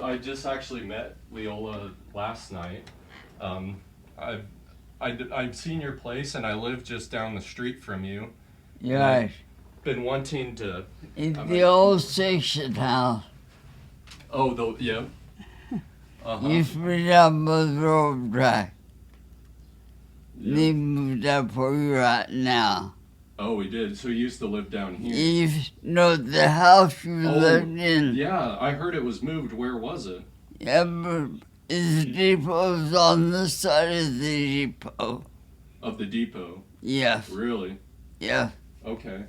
I just actually met Leola last night. I've seen your place, and I live just down the street from you. Yes. Been wanting to. It's the old section house. Oh, yeah. Used to be down by the road track. They moved up where you're at now. Oh, we did. So you used to live down here. The house you lived in. Yeah, I heard it was moved. Where was it? Yeah, but the depot's on the side of the depot. Of the depot? Yes. Really? Yeah. Okay.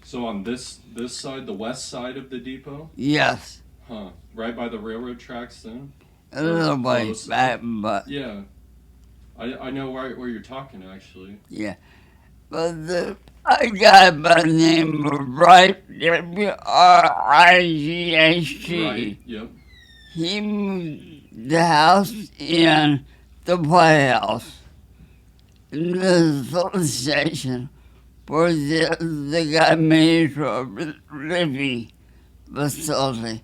So on this side, the west side of the depot? Yes. Huh. Right by the railroad tracks then? A little ways back, but... Yeah. I know where you're talking, actually. Yeah. But I got by the name of Wright, W-R-I-G-H-T. Right, yep. He moved the house in the White House. In the filling station where the guy made for a living facility.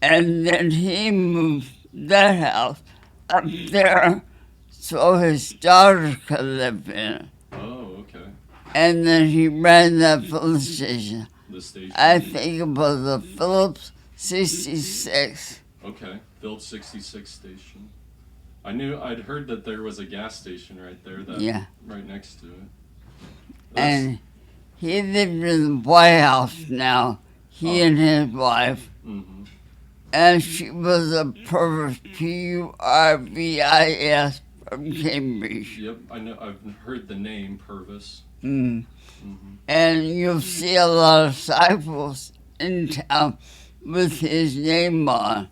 And then he moved that house up there so his daughter could live in it. Oh, okay. And then he ran that filling station. The station? I think it was a Phillips 66. Okay, Phillips 66 station. I'd heard that there was a gas station right there, right next to it. And he lived in the White House now, he and his wife. Mm-hmm. And she was a Purvis, P-U-R-V-I-S, from Cambridge. Yep, I know. I've heard the name Purvis. Mm. Mm-hmm. And you'll see a lot of cycles in town with his name on.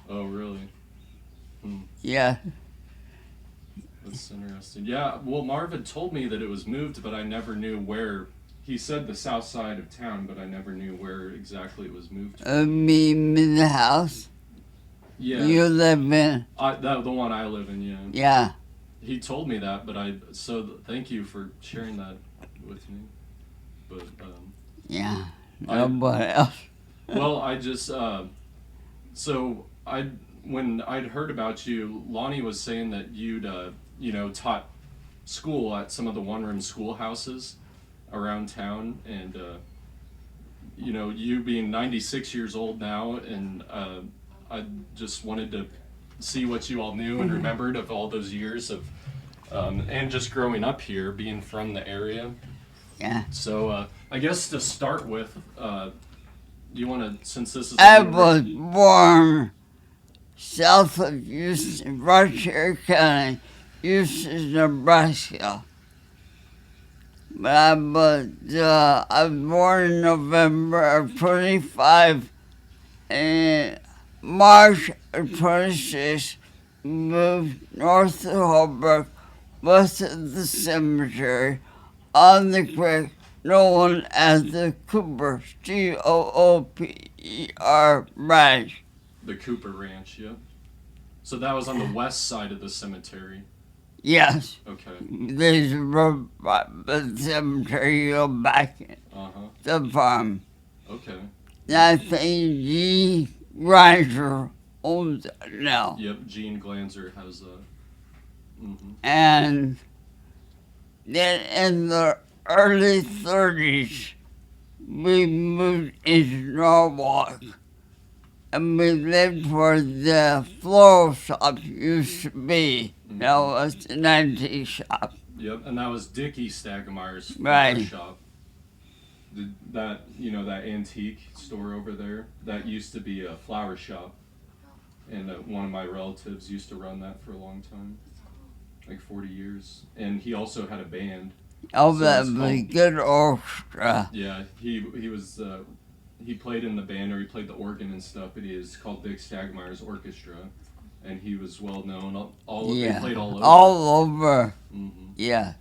Oh, really? Yeah. That's interesting. Yeah, well, Marvin told me that it was moved, but I never knew where. He said the south side of town, but I never knew where exactly it was moved to. Me in the house? Yeah. You live in? The one I live in, yeah. Yeah. He told me that, but thank you for sharing that with me. But, yeah, nobody else. Well, I just, when I'd heard about you, Lonnie was saying that you'd, taught school at some of the one-room schoolhouses around town, and, you being 96 years old now, and I just wanted to see what you all knew and remembered of all those years of, and just growing up here, being from the area. Yeah. So, I guess to start with, do you want to, since this is... I was born south of Houston, Rochester County, Houston, Nebraska. But I was born in November of 25, and March of 26, moved north of Holbrook, west of the cemetery, on the creek known as the Cooper, C-O-O-P-E-R Ranch. The Cooper Ranch, yeah. So that was on the west side of the cemetery? Yes. Okay. There's a road by the cemetery, you go back the farm. Okay. And I think G. Greiser owns it now. Yep, Gene Glanzer has that. Mm-hmm. And then in the early 30s, we moved into Norwalk. And we lived where the floral shop used to be. Mm-hmm. That was an antique shop. Yep, and that was Dickie Stagemeyer's flower shop. That antique store over there, that used to be a flower shop. And one of my relatives used to run that for a long time, like 40 years. And he also had a band. Oh, that was a good orchestra. Yeah, he was... he played in the band, or he played the organ and stuff, but he is called Dick Stagemeyer's Orchestra, and he was well known. They played all over. All over. Mm-hmm. Yeah.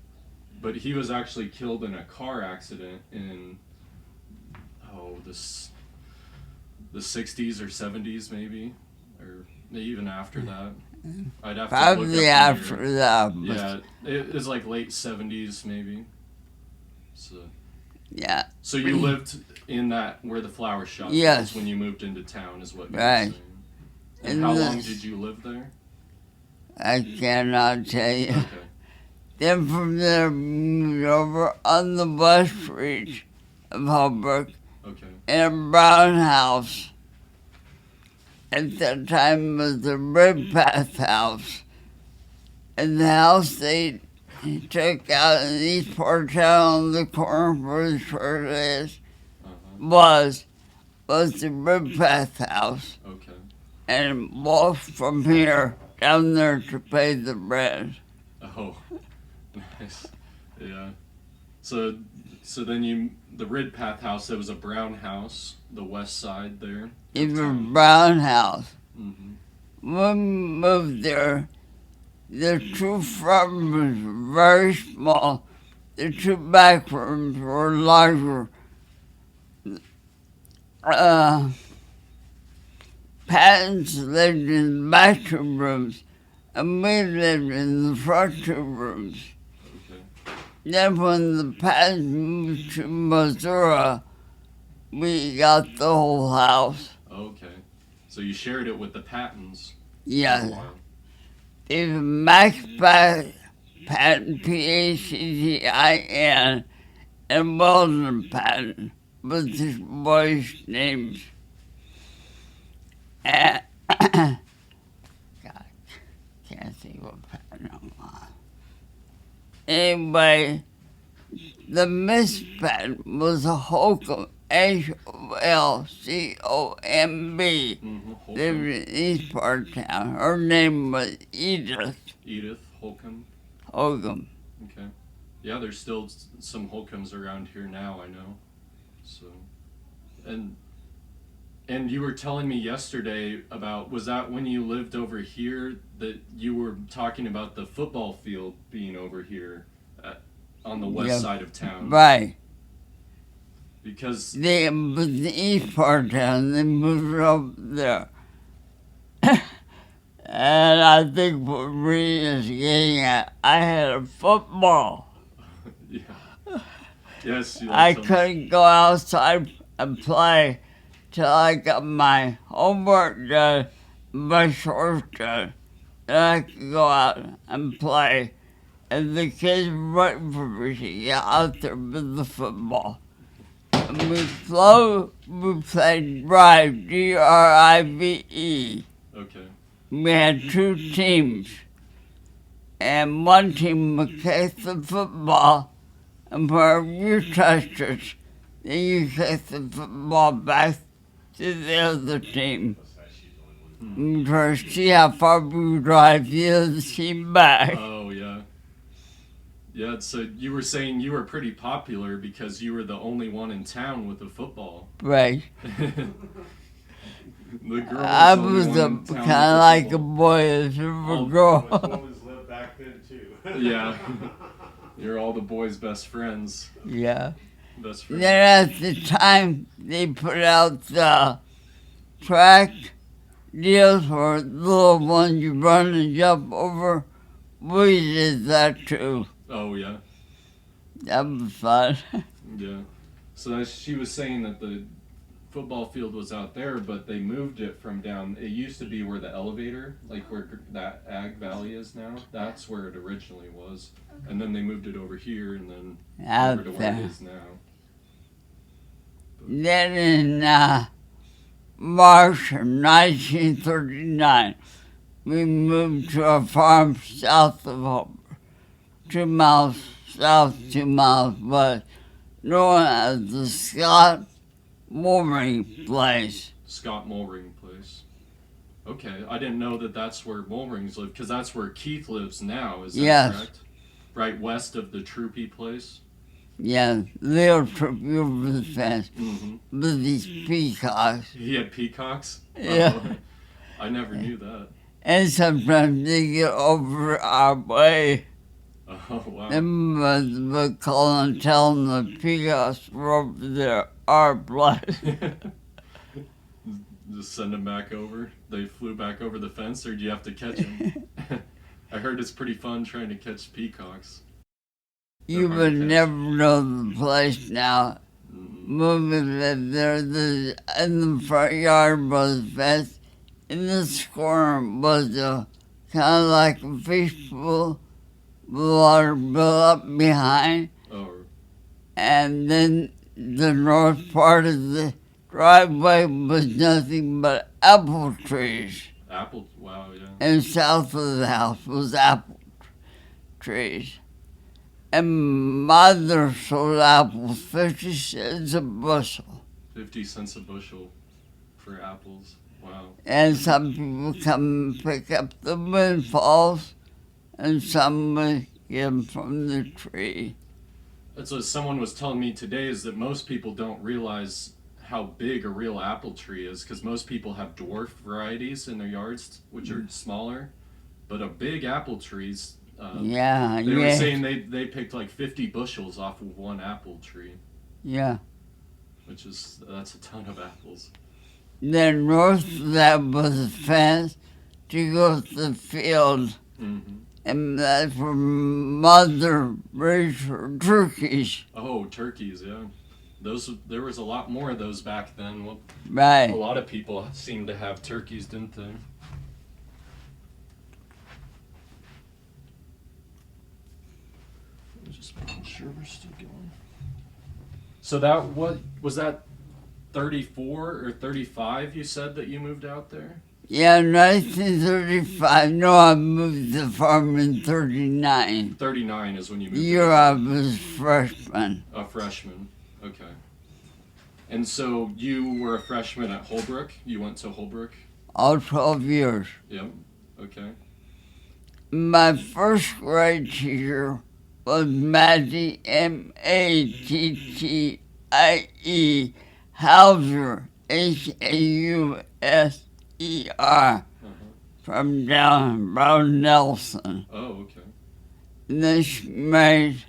But he was actually killed in a car accident in the 60s or 70s maybe, or even after that. I'd have to probably look up after that. Yeah, it was like late 70s maybe. So. Yeah. So you lived in that where the flower shop yes. was when you moved into town, is what you're saying. And how long did you live there? I cannot tell you. Okay. Then from there, moved over on the west reach of Holbrook Okay. in a brown house. At that time, it was the Red Path house. And the house they took out in East Port Town on the corner where the church is was the Red Path house. Okay. And walked from here down there to pay the rent. Oh, nice. Yeah. So then the Red Path house, there was a brown house, the west side there. It was a brown house. Mm-hmm. When we moved there, the two front rooms were very small. The two back rooms were larger. Pattons lived in the back two rooms, and we lived in the front two rooms. Okay. Then when the Pattons moved to Missouri, we got the whole house. Okay. So you shared it with the Pattons. Yeah. For a while. There's Max Patton, P-A-C-T-I-N, and Weldon Patton, with his boys' names. And, God, can't think what Patton I'm on. Anyway, the Miss Patton was a Holcomb, H-O-L-C-O-M-B. Mm-hmm. Lived in East Part Town. Her name was Edith Edith Holcomb. Holcomb. Okay. Yeah, there's still some Holcombs around here now, I know. So, and you were telling me yesterday about, was that when you lived over here that you were talking about the football field being over here on the west side of town? Right. Because They was the East Part Town. They moved up there. And I think what Reed is getting at, I had a football. yeah. Yes, I couldn't go outside and play till I got my homework done, my chores done. Then I could go out and play. And the kids were waiting for me to get out there with the football. And we played Drive, D-R-I-V-E. Okay. We had two teams. And one team would kick the football, and wherever you touched it, then you kick the football back to the other team. And try to see how far we drive the other team back. Oh, yeah. Yeah, so you were saying you were pretty popular because you were the only one in town with a football. Right. The girl I was was the only one in town kind with of a like a football. boy as a Oh, girl. Boys lived back then too. Yeah. You're all the boys' best friends. Yeah. Best friends. Then at the time, they put out the track deals for the little ones you run and jump over. We did that too. Oh, yeah. That was fun. Yeah. So she was saying that the football field was out there, but they moved it from down. It used to be where the elevator, like where that Ag Valley is now. That's where it originally was, and then they moved it over here, and then Out over to where it there. is now. Then in March of 1939, we moved to a farm south of Holbrook, 2 miles south, 2 miles west, known as the Scott Mooring Place. Scott Mulring place. Okay, I didn't know that that's where Mulrings live, because that's where Keith lives now. Is that Yes. correct? Right west of the Troopy place. Yeah, Leo took me over the fence Mm-hmm. with these peacocks. He had peacocks. Yeah. Oh, I never knew that. And sometimes they get over our way. Oh wow. And would call and tell them the peacocks were over there, our place. Just send them back over. They flew back over the fence, or do you have to catch them? I heard it's pretty fun trying to catch peacocks. You hard would to catch. never know the place now. Mm. Moving there, in the front yard was the fence. in this corner was a kind of like a fishbowl, water built up behind, Oh, and then the north part of the driveway was nothing but apple trees. apple. Wow, yeah. And south of the house was apple trees. And mother sold apples 50 cents a bushel. 50 cents a bushel for apples. Wow. And some people come and pick up the windfalls, and some would get them from the tree. That's what someone was telling me today, is that most people don't realize how big a real apple tree is, because most people have dwarf varieties in their yards, which are smaller. But a big apple tree's, Yeah, they were yeah, saying they picked like 50 bushels off of one apple tree, yeah. that's a ton of apples. Then north of that was a fence to go to the field, Mm-hmm. and that's where mother raised her turkeys. Oh, turkeys, yeah. There was a lot more of those back then. Well, a Right. lot of people seemed to have turkeys, didn't they? Just making sure we're still going. So what was that 34 or 35 you said that you moved out there? Yeah, 1935. No, I moved the farm in 39. 39 is when you The moved year out. I was freshman. A freshman. Okay. And so you were a freshman at Holbrook? You went to Holbrook? All 12 years. Yep. Okay. My first grade teacher was Mattie, Mattie Hauser, Hauser, Uh-huh. from down Brown Nelson. Oh, okay. And then she married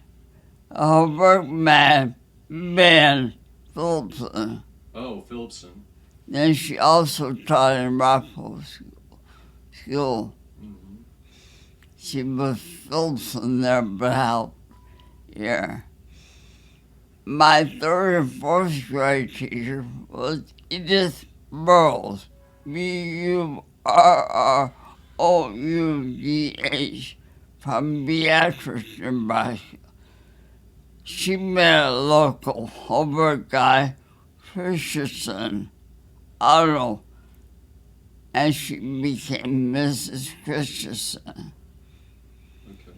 a Holbrook man, Ben Phillipson. Oh, Phillipson. Then she also taught in Rockville School. Mm-hmm. She was Phillipson there, but out here. My third and fourth grade teacher was Edith Burroughs, Burroughs, from Beatrice, Nebraska. She met a local Holbrook guy, Christensen, Otto, and she became Mrs. Christensen. Okay.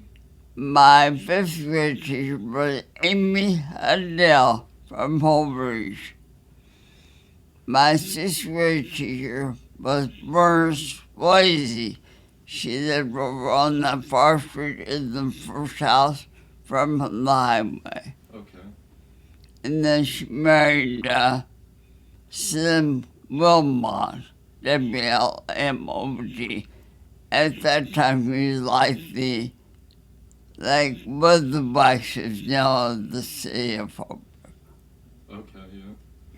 My fifth grade teacher was Amy Adele from Holbrook. My sixth grade teacher was Furnas. She lived over on that far street in the first house from the highway. Okay. And then she married Sim Wilmot, WLMOT. At that time, he was like what the Vice is now of the city of Holbrook. Okay, yeah.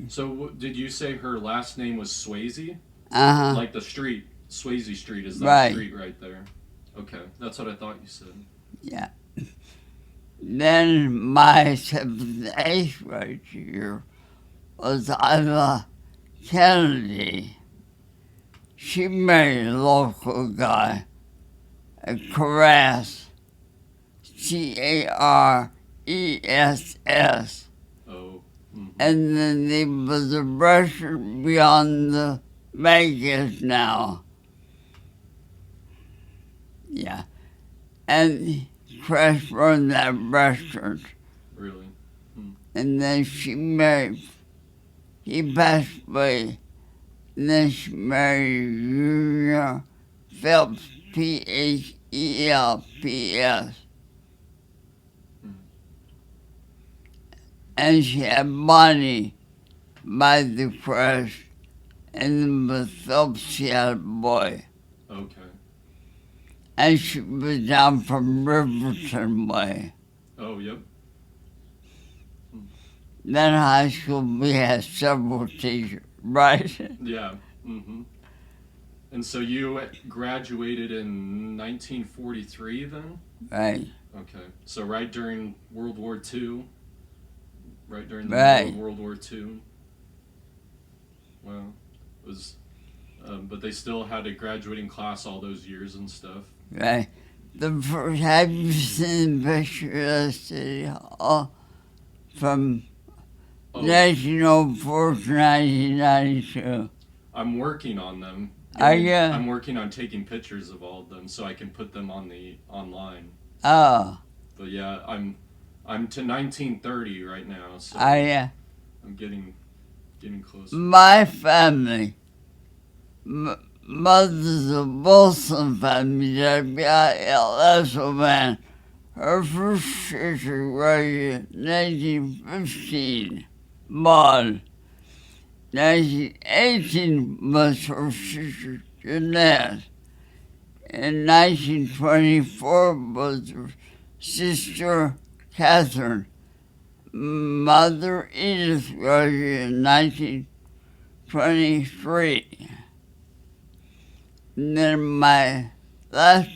So did you say her last name was Swayze? Uh-huh. Like the street, Swayze Street is that Right. street right there. Okay, that's what I thought you said. Yeah. Then my seventh and eighth grade teacher was Ida Kennedy. She married a local guy, a Caress, Caress. Oh. Mm-hmm. And then there was a restaurant beyond the Vegas now. Yeah. And Crash run that restaurant. Really? And then she married, he passed away. And then she married Junior Phelps, Phelps. And she had Bonnie by the Crash. And then with Phelps, she had a boy. Okay. And she was down from Riverton Way. Oh, yep. Then high school, we had several teachers, right? Yeah. Mm-hmm. And so you graduated in 1943 then? Right. Okay. So right during World War II? Right during the Right. middle of World War II? Wow. It was But they still had a graduating class all those years and stuff. right? Have you seen the picture of City Hall from Oh, 1904 to 1992? I'm working on them. Are you? I'm working on taking pictures of all of them so I can put them on the online. Oh, But yeah, I'm to 1930 right now, so are you? I'm getting close. My family, mother's a Wilson family, WILS, her first sister graduated in 1915, Maud. 1918 was her sister Jeanette. In 1924 was her sister Catherine. Mother Edith graduated in 1923. And then my last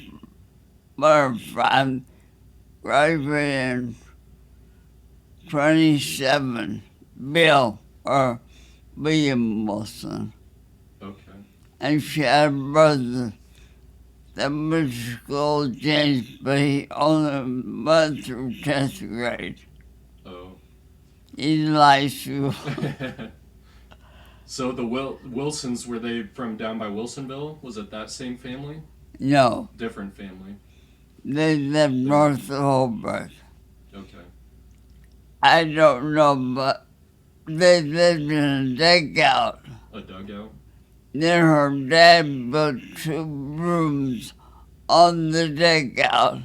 mother friend graduated in 27, Bill, or William Wilson. Okay. And she had a brother that went to school, James, but he only went through 10th grade. Oh. He likes you. So the Wilsons, were they from down by Wilsonville? Was it that same family? No, Different family. they live north of Holbrook. Okay. I don't know, but they lived in a dugout. A dugout? Then her dad built 2 rooms on the dugout.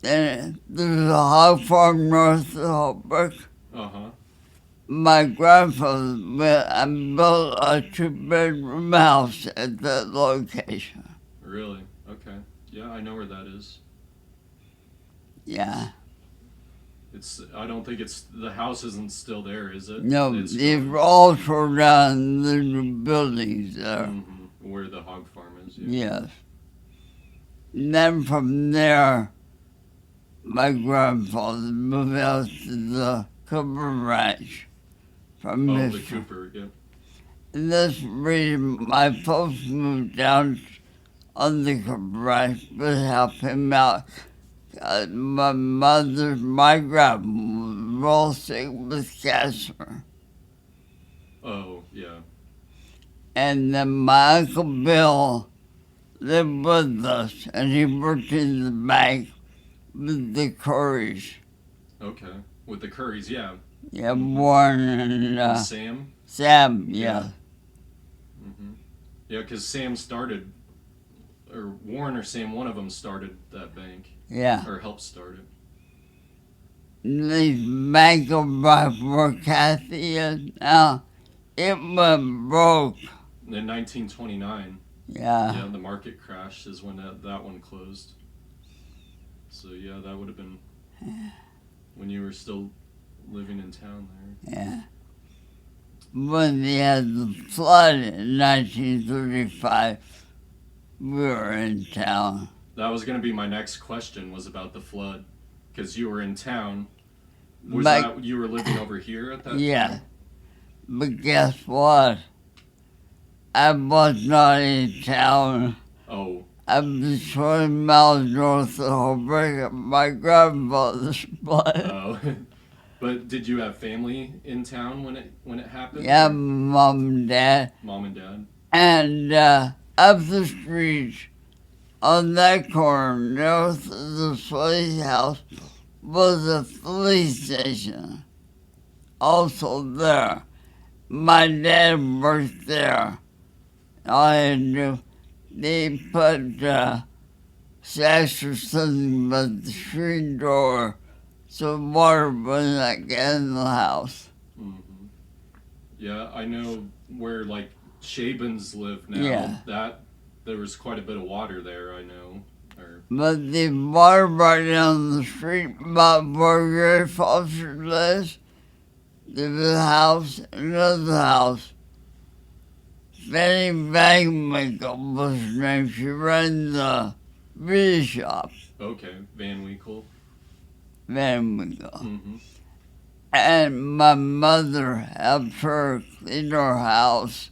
Then there's a hog farm north of Holbrook. Uh-huh. My grandfather built a 2-bedroom house at that location. Really? Okay. Yeah, I know where that is. Yeah. I don't think the house isn't still there, is it? No, It's they've all torn down the new buildings there. Mm-hmm. Where the hog farm is, yeah. Yes. And then from there, my grandfather moved out to the Cooper Ranch from Oh, his. the Cooper, yeah. And this reason my folks moved down on the Cooper Ranch to help him out. My grandma was real sick with cancer. Oh, yeah. And then my Uncle Bill lived with us, and he worked in the bank with the Currys. Okay. With the Currys, yeah. Yeah, Warren and Sam? Sam, yeah. Mm-hmm. Yeah, because Sam started, or Warren or Sam, one of them started that bank. Yeah. Or helped start it. And this bank over where Kathy is now, it went broke. In 1929, Yeah. the market crash is when that one closed. So yeah, that would have been when you were still living in town there. Yeah. When they had the flood in 1935, we were in town. That was going to be my next question, was about the flood, because you were in town. Was But- that you were living over here at that Yeah. time? But guess what? I was not in town. Oh, I was 20 miles north of Holbrook at my grandfather's place. oh. But did you have family in town when it happened? Yeah, Or Mom and Dad. Mom and dad? And up the street, on that corner, north of the police house, was a police station. Also there. My dad worked there. All I had to do, they put sacks or something by the street door so water would not get in the house. Mm-hmm. Yeah, I know where like Shabins live now. Yeah. That there was quite a bit of water there. I know. Or But the water right down the street about where Gary Foster lives, there was a house, another house. Fanny Bagmaker was her name. She ran the beauty shop, okay, Van Winkle. Bagmaker. Mm-hmm. And my mother helped her clean her house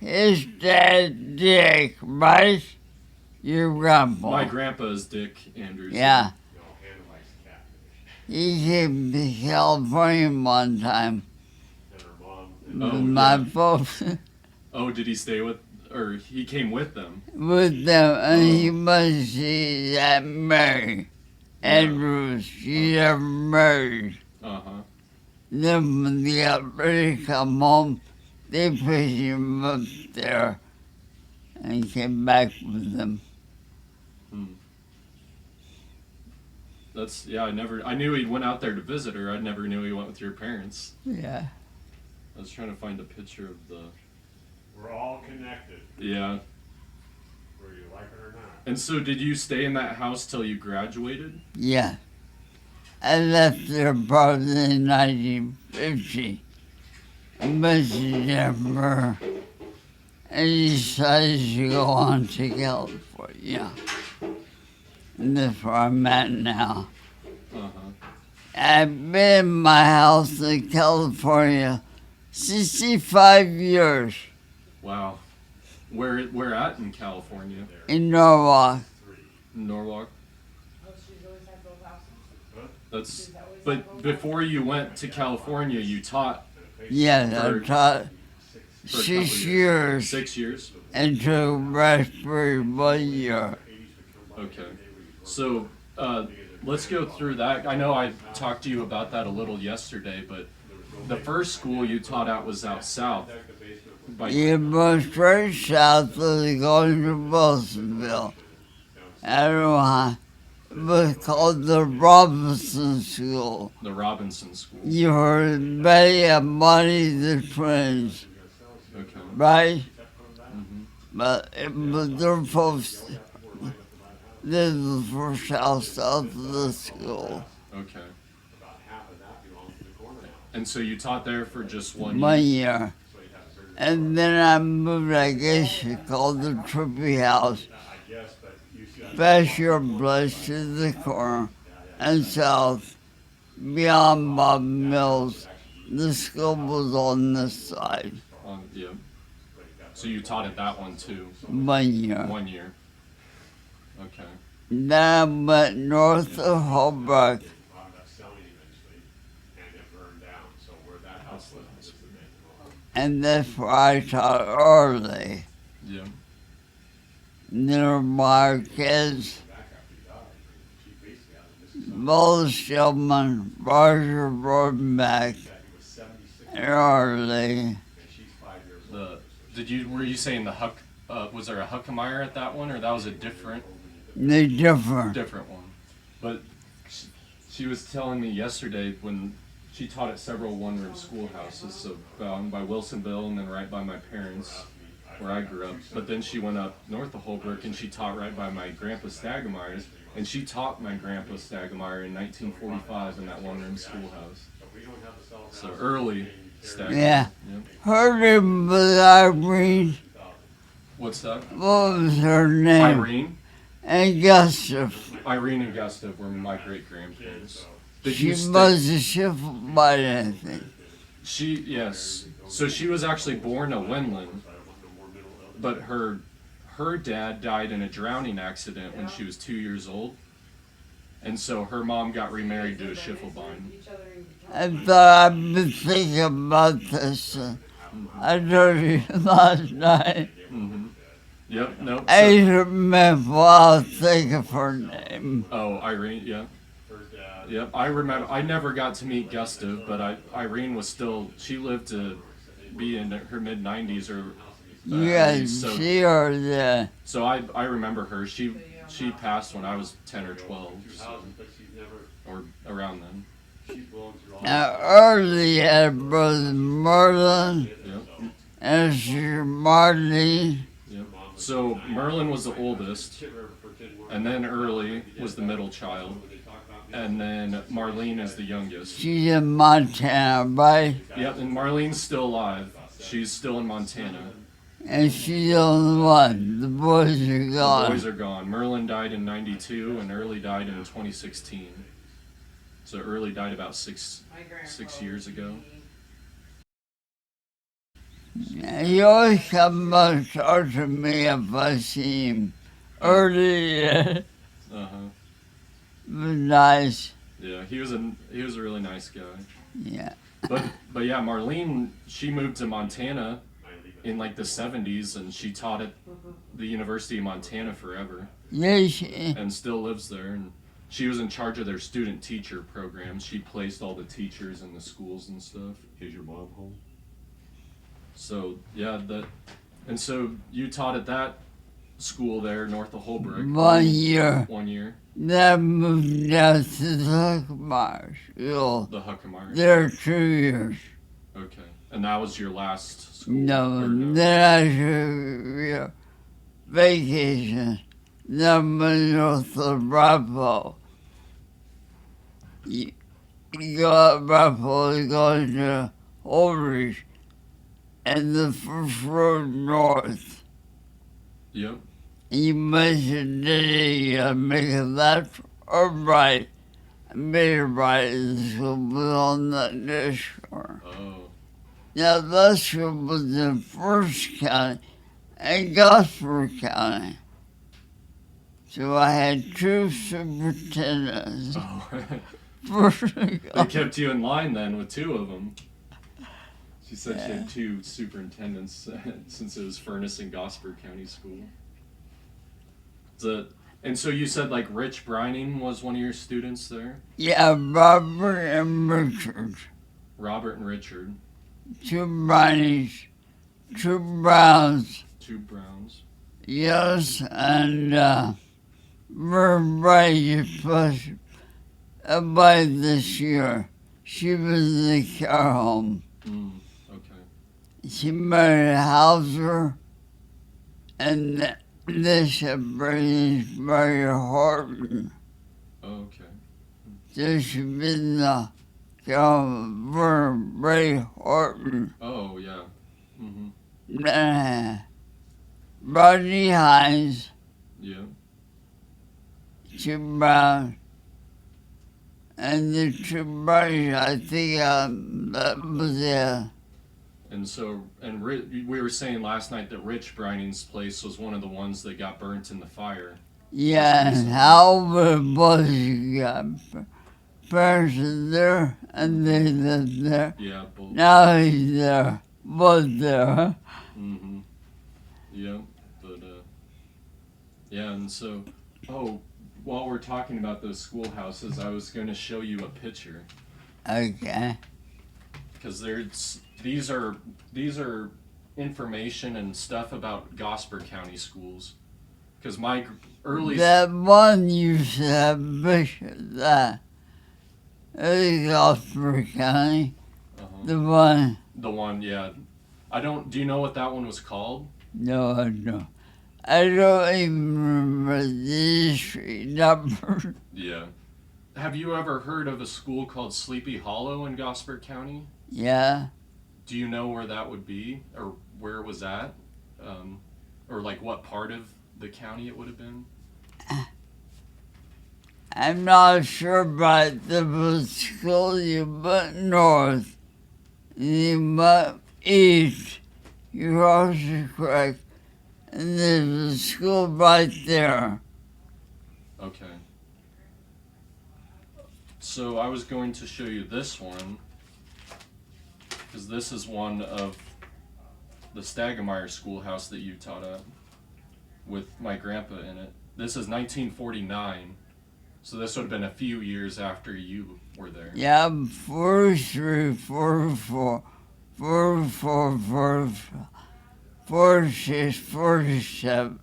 his dad, Dick, right? Your grandpa. My grandpa is Dick Andrews. Yeah. No, Hannah likes catfish. He came to California one time And her mom. with Oh, my yeah. folks, Oh, did he stay with, or he came with them? with them, and he Oh. must see that Mary Yeah. Andrews. She never married. Uh-huh. Then when they got ready to come home, they picked him up there and came back with them. That's, yeah, I knew he went out there to visit her. I never knew he went with your parents. Yeah. I was trying to find a picture of the, We're all connected, yeah. whether you like it or not. And so did you stay in that house till you graduated? Yeah. I left there probably in 1950. But never. I decided to go on to California. And that's where I'm at now. Uh-huh. I've been in my house in California 65 years Wow. Where at in California? in Norwalk. Norwalk? Oh, she's always had both houses? That's, She's always had but both before you went to California, you taught Yes, For- I taught for a couple 6 years 6 years? and took Raspberry 1 year. Okay. So, let's go through that. I know I talked to you about that a little yesterday, but the first school you taught at was out south. You go straight south of going to Wilsonville. I don't know how. It was called the Robinson School. The Robinson School. You heard Betty and Bonnie the twins, Okay. right? Mm-hmm. But it was their folks. This was the first house south of the school. Okay. About half of that belongs to the corner house. And so you taught there for just 1 year? 1 year. And then I moved, I guess you call the Trippy House, I guess, but you see, past your place to the corner and south, beyond Bob Mills. The school was on this side. Yeah. So you taught at that one too? 1 year. 1 year. Okay. Then I went north of Holbrook. wound up selling eventually, and it burned down, so where that house was, this is the main home. And that's where I taught early. Yeah. Near my kids, Back after he died, she basically had a missing Bill Shillman, Roger Broadback, that he was 76, and Early. and she's 5 years old. Were you saying the Huck, was there a Huckemeyer at that one, or that was a different They're different. one? But she was telling me yesterday when she taught at several one-room schoolhouses, so by Wilsonville and then right by my parents, where I grew up. But then she went up north of Holbrook and she taught right by my grandpa Stagemeyer's, and she taught my grandpa Stagemeyer in 1945 in that one-room schoolhouse. So early Stagemeyer. Yeah. Yep. Her name was Irene. What's that? What was her name? Irene? And Gosper. Irene and Gustav were my great-grandparents. Did She you stay- must have shifted by anything. Yes. So she was actually born a Wendland, but her dad died in a drowning accident when she was 2 years old, and so her mom got remarried to a Schiffelbein. I thought I'd been thinking about this. I told you last night. Mm-hmm. Yep. No. I remember while I was thinking of her name. Oh, Irene. Yeah. Yep. I remember. I never got to meet Gustav, but Irene was still. She lived to be in her mid-90s or. You guys so, see her there. So I remember her. She passed when I was 10 or 12, so, or around then. Now, early had a brother Merlin Yep. and sister Marlene. Yep. So Merlin was the oldest, and then Irlee was the middle child, and then Marlene is the youngest. She's in Montana, right? Yep, and Marlene's still alive. She's still in Montana. And she's the only one. The boys are The gone. boys are gone. Merlin died in 92, and Irlee died in 2016. So Irlee died about 6 years ago. He always come and talk to me if I see him. Early, but nice. Yeah, he was a really nice guy. Yeah. But yeah, Marlene, she moved to Montana in like the 70s, and she taught at the University of Montana forever, Yes. and still lives there. And she was in charge of their student teacher programs. She placed all the teachers in the schools and stuff. Is your mom home? So yeah, and so you taught at that school there north of Holbrook 1 year. 1 year, Then moved down to the Huckmeyer School. the Huckmeyer. There 2 years. Okay, and that was your last school? No, or no? then I took a vacation. Then went north of Bravo. You go up Bravo, you go to Holbrook, and the first road north. Yep. You mentioned that make a left or right. I made a right, and the school was on that shore. Oh. Now, that school was in First County and Gosper County. So I had 2 superintendents. Oh. First They kept you in line then with 2 of them. She said she had 2 superintendents since it was Furnas and Gosper County School. And so you said like Rich Brining was one of your students there? Yeah, Robert and Richard. Robert and Richard. 2 Brownies, 2 Browns. 2 Browns. Yes, and we're ready to by this year. She was in the care home. Okay. She married Hauser, and this brings Mary Horton. Okay. So she's been the care home for Ray Horton. Oh, yeah. Mm-hmm. Rodney Hines, Yeah. Jim Brown, and the 2 brothers, I think that was it. And so, we were saying last night that Rich Brining's place was one of the ones that got burnt in the fire. Yeah, and Albert was got parents there, and they lived there. Yeah, both. Now he's there, was there. Mm-hmm. Yeah, but yeah, and so, while we're talking about those schoolhouses, I was going to show you a picture Okay. because these are information and stuff about Gosper County schools. Because my early That one used to have Bishop, that. It's Gosper County. The one. the one, yeah. Do you know what that one was called? No, I don't. I don't even remember the street number. Yeah. Have you ever heard of a school called Sleepy Hollow in Gosper County? Yeah. Do you know where that would be, or where it was at, or like what part of the county it would have been? I'm not sure, but there was a school you went north, and you went east, you crossed the creek, and there's a school right there. Okay. So I was going to show you this one, because this is one of the Stagemeyer schoolhouse that you taught at, with my grandpa in it. This is 1949, so this would have been a few years after you were there. Yeah, 43, 44, 44, 45, 46, 47.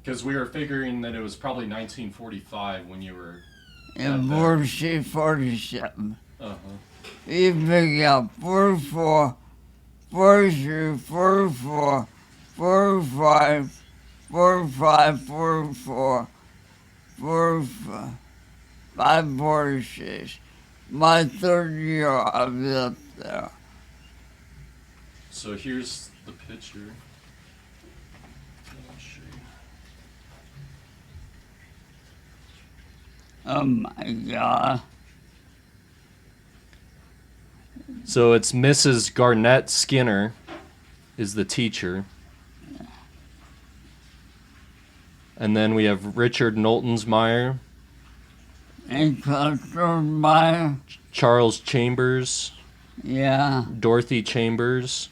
Because we were figuring that it was probably 1945 when you were. And 46, 47. Uh-huh. You pick up 44, 43, 44, 45, 45, 44, 45, 46. My 3rd year I was up there. So here's the picture. I'll show you. Oh my God. So it's Mrs. Garnett Skinner, is the teacher. And then we have Richard Knowltonsmeyer, And Gosper, Charles Chambers, yeah, Dorothy Chambers,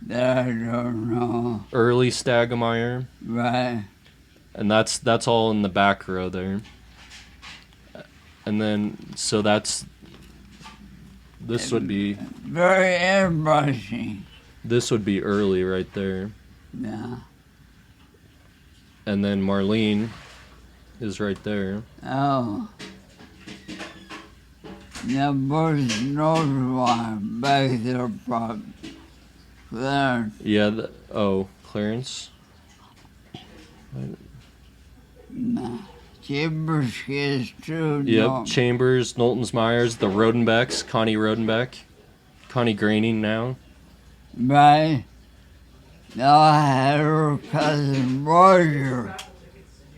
that I don't know. Irlee Stagemeyer, Right. and that's all in the back row there. And then so this would be Very interesting. Irlee right there. Yeah. And then Marlene is right there. Oh. Now, there's no one back there, probably. There. Yeah, Clarence. No. Chambers kids too. Yep, No. Chambers, Knowltonsmeyers, the Rodenbecks, Connie Rodenbeck, Connie Graining now. Right. Now I had her cousin Roger.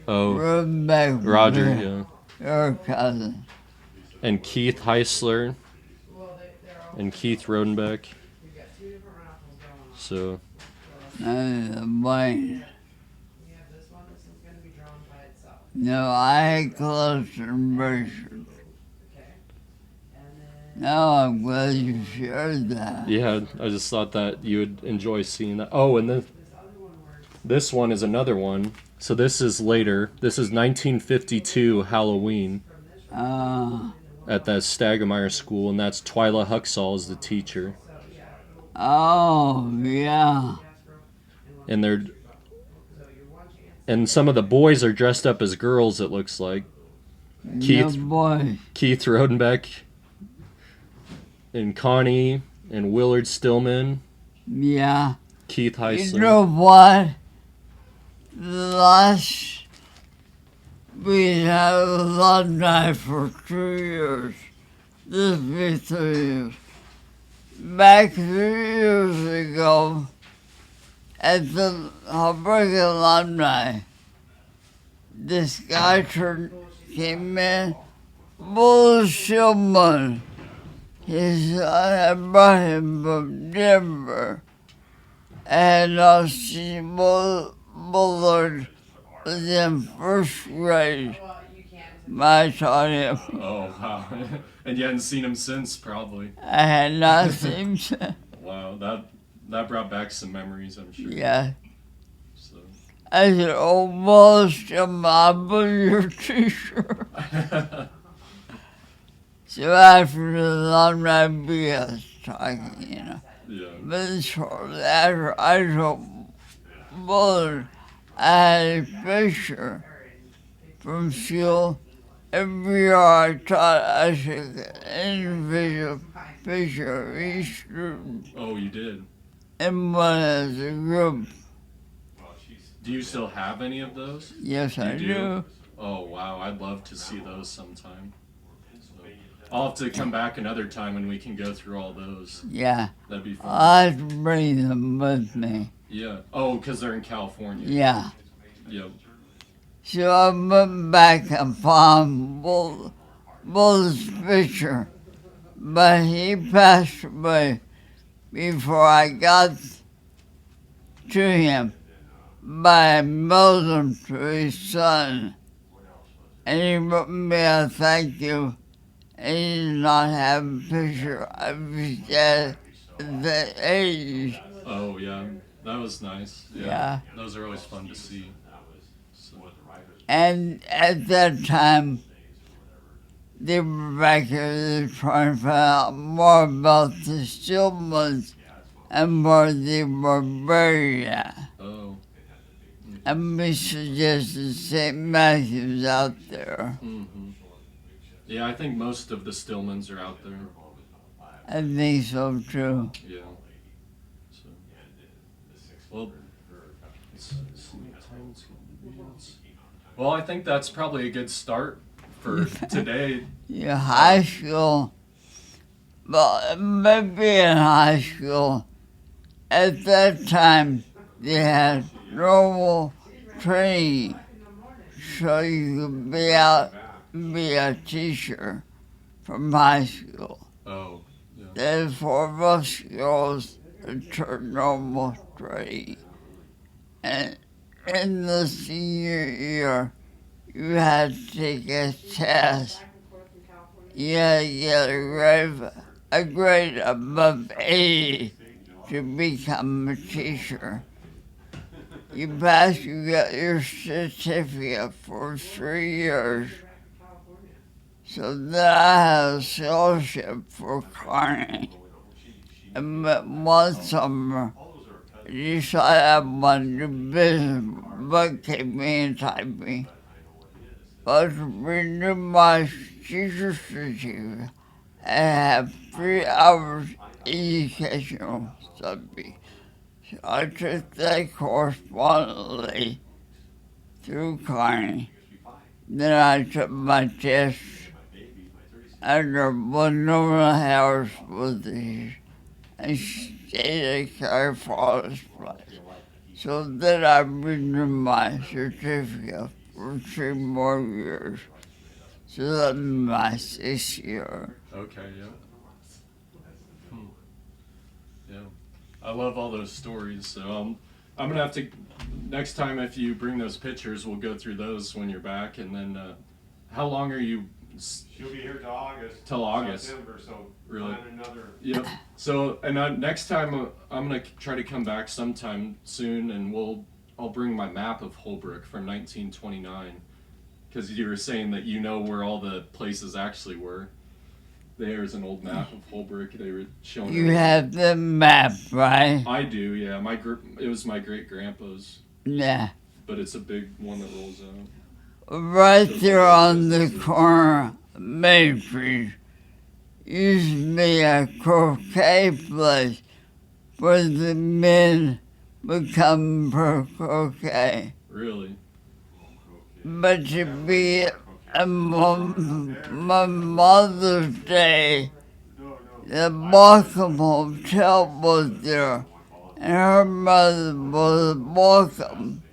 Oh, Rebecca. Roger, yeah. Her cousin. And Keith Heisler and Keith Rodenbeck. So, And the blank. We have this one. This one's going to be drawn by itself. No, I had close information. Okay. And then Now I'm glad you shared that. yeah, I just thought that you would enjoy seeing that. Oh, and then this other one works. this one is another one. So this is later. This is 1952 Halloween at that Stagemeyer school, and that's Twyla Huxall as the teacher. Oh, yeah. And and some of the boys are dressed up as girls, it looks like. Keith No boy. Keith Rodenbeck and Connie and Willard Stillman, Yeah. Keith You Heisler. know what? Last we had alumni for 2 years. This be 3 years. Back 3 years ago, at the Holbrook alumni, this guy came in, Bull Shillman. His son had brought him from Denver. And Steve Bullard was in first grade. Well, you can't. I taught him. Oh, wow. And you hadn't seen him since, probably. I had not seen him. Wow, that brought back some memories, I'm sure. Yeah. So. I said, oh, Bull Shillman, I'll put your t-shirt. So after the alumni BS talking, you know. Yeah. But shortly after I told Bullard I had a picture from school. Every year I taught, I took an individual picture of each student Oh, you did. and one as a group. Do you still have any of those? Yes, I You do. Oh, wow. I'd love to see those sometime. So, I'll have to come back another time and we can go through all those. Yeah, That'd be fun. I have to bring them with me. Yeah. Oh, because they're in California. Yeah. Yep. So I went back and found Bull's picture, but he passed away before I got to him. But I mailed him to his son, and he wrote me a thank you, and he did not have a picture of his dad at that age. Oh, yeah. That was nice. Yeah. Those are always fun to see. So, And at that time, they were back here trying to find out more about the Stillmans and where they were buried at. oh. And we suggested St. Matthew's out there. Mm-hmm. Yeah, I think most of the Stillmans are out there. I think so too. Yeah. So, well, let's see what time it's gonna be. Well, I think that's probably a good start for today. Yeah, high school, well, maybe in high school, at that time they had normal training so you could be a teacher from high school. Oh, yeah. Then for most girls, return normal straight. And in the senior year, you had to take a test. You had to get a grade above 80 to become a teacher. You pass, you get your certificate for 3 years. So then I had a scholarship for Carney. And one summer, I decided I wanted to do business, bookkeeping and typing. But to renew my teacher's certificate, I have 3 hours educational subject. So I took that correspondingly through Carney. Then I took my test under Winona Harris with these and stayed at California's place. So then I renewed my certificate for 3 more years. So that's my 6th year. Okay, yeah. Yeah. I love all those stories. So I'm gonna have to next time if you bring those pictures, we'll go through those when you're back. And then how long are you? She'll be here till August. Till August. September, so Really? plan another. Yep. So and next time I'm gonna try to come back sometime soon, and I'll bring my map of Holbrook from 1929, because you were saying that you know where all the places actually were. There's an old map of Holbrook. They were showing. You have the map, right? I do, yeah. It was my great grandpa's, Yeah. but it's a big one that rolls out. Right there on the corner of Main Street used to be a croquet place where the men would come for croquet. Really? But to be my Mother's Day, the Welcome Hotel was there, and her mother was welcome.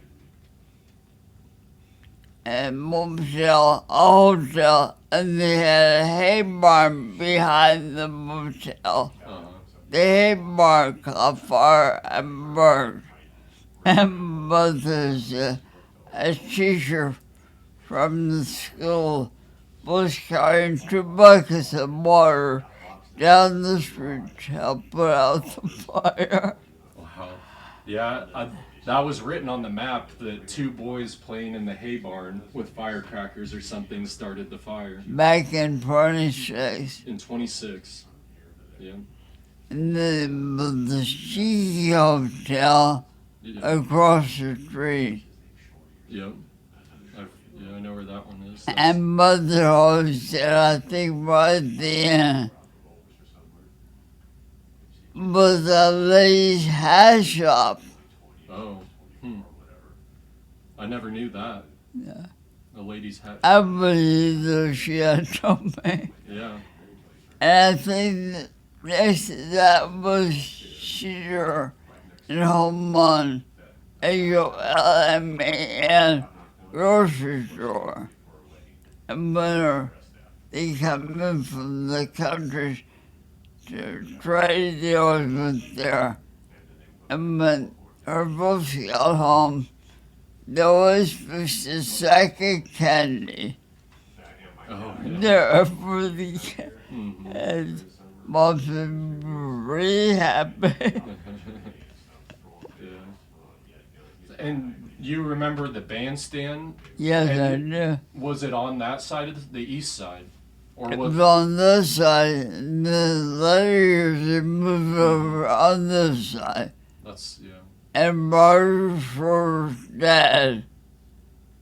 And motel, a hotel, and they had a hay barn behind the motel. The hay barn caught fire and burned. And Mother's a teacher from the school was carrying 2 buckets of water down the street to help put out the fire. Wow. Yeah, that was written on the map that 2 boys playing in the hay barn with firecrackers or something started the fire. Back in 26. In 26. Yeah. And the Ski Hotel Yeah. across the street. Yep. I know where that one is. And Mother always said, I think right at the end, was a lady's hat shop. Oh. I never knew that. Yeah. A lady's hat. I believe that she had told me. Yeah. And I think that next to that was Cedar and Holman, AULMAN grocery store. And when they come in from the country to trade deals with there. And when her folks got home, they always fixed a sack of candy. Oh, yeah. There for the candy. Mhm. And Mom's been really happy. Yeah. And you remember the bandstand? Yes, I And do. was it on that side of the east side? Or It was was on this side, and the later years they moved over on this side. that's yeah. And Marshall's dad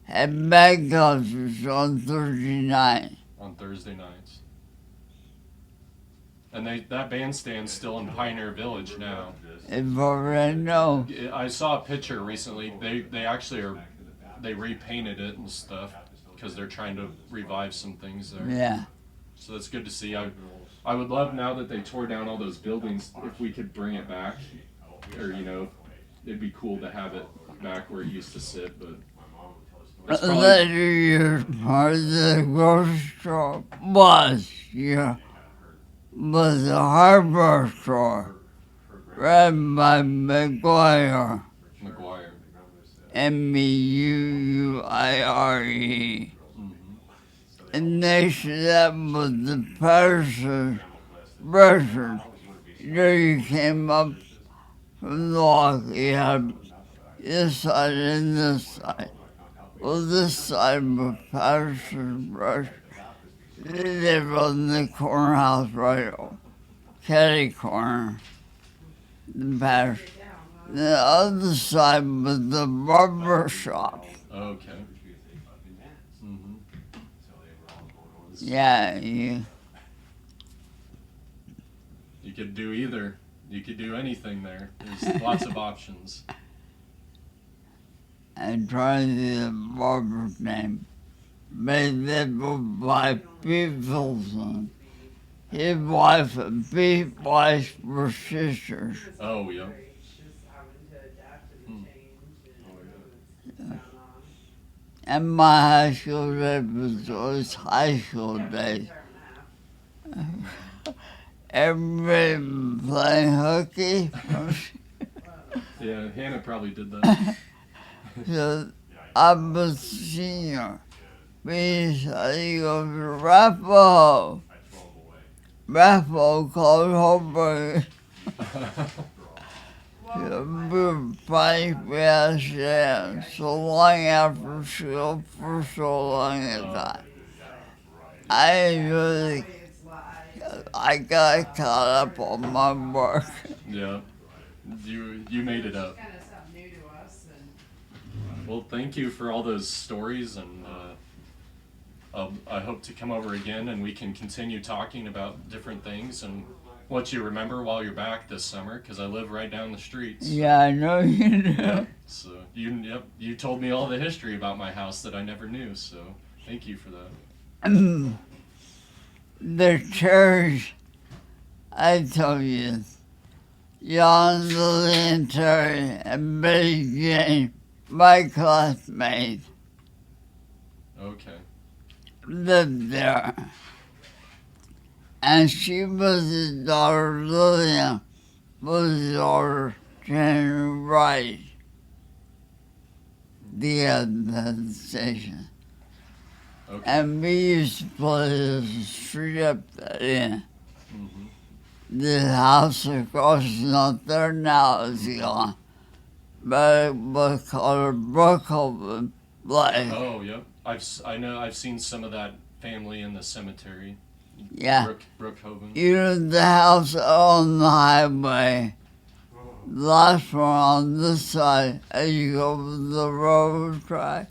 had band concerts on Thursday night. On Thursday nights. And that bandstand's still in Pioneer Village now. If I know. I saw a picture recently. They actually they repainted it and stuff because they're trying to revive some things there. Yeah. So that's good to see. I would love now that they tore down all those buildings if we could bring it back, or it'd be cool to have it back where it used to sit. But it's probably, Later years, part of the grocery store was the hardware store. read by McGuire, McGuire. Meuire. Mm-hmm. And next to that was the pastor's record. There you came up from the walk. You had this side and this side. Well, this side was pastor's record. They live on the cornerhouse right over. Catty corner. The pastor. The other side was the barber shop. Okay. Mm-hmm. Yeah, you could do either. You could do anything there. There's lots of options. I tried the barber's name. But they were by Stevenson. His wife and his wife were sisters. Oh, yeah. Just having to adapt to the Hmm. change and And my high school days was high school days. Everybody was playing hooky. Yeah, Hannah probably did that. So I was a senior. We decided to go to Raffle. Raffle called Holbrook. We were playing, we had to stay so long after school for so long as that. I got caught up on my work. Yeah. You made it up. kind of something new to us. And Well, thank you for all those stories, and I hope to come over again and we can continue talking about different things and what you remember while you're back this summer, because I live right down the street. So, Yeah, I know you do. yeah, so you told me all the history about my house that I never knew, so thank you for that. The church, I told you, John, Lily, and Terry, and Betty Jane, my classmates, Okay. lived there. And she was his daughter, Lillian, was his daughter, Jen Wright, the station. Okay. And we used to play the street up there. Mm-hmm. The house across is not there now, it's gone. But it was called Brooklyn Place. Oh, yep. I know I've seen some of that family in the cemetery. Yeah. Brookhoven. You know, the house on the highway, last one on this side, as you go over the railroad track,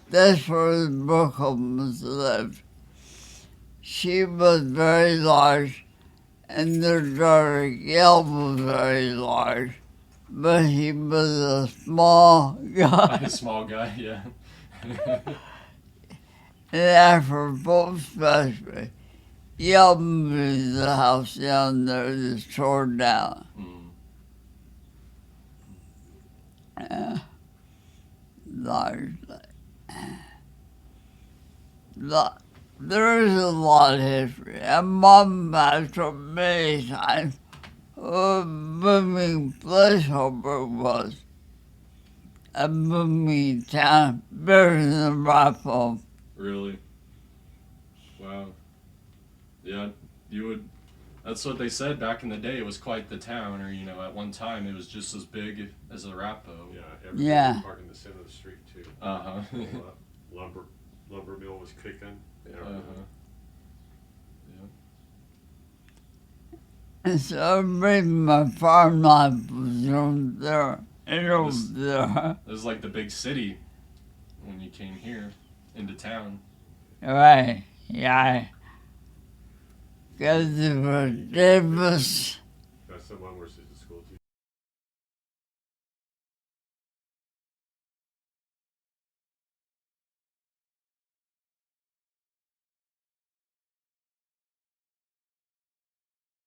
that's where the Brookhovens lived. She was very large, and their daughter Gail was very large, but he was a small guy. A small guy, yeah. And after both especially, Gail moved the house down there that's torn down. Mm. Large. There is a lot of history. And Mom has told many times what a booming place Holbrook was. A booming town, better than Rifle. Really? Wow. Yeah, you would. That's what they said back in the day. It was quite the town, or at one time it was just as big as Arapahoe. Yeah, everything Yeah. was parked in the center of the street too. Uh huh. Lumber mill was kicking. Uh-huh. And so my farm life was over there and over there. It was like the big city when you came here into town. Right, yeah. Because it was Davis. That's the one where it says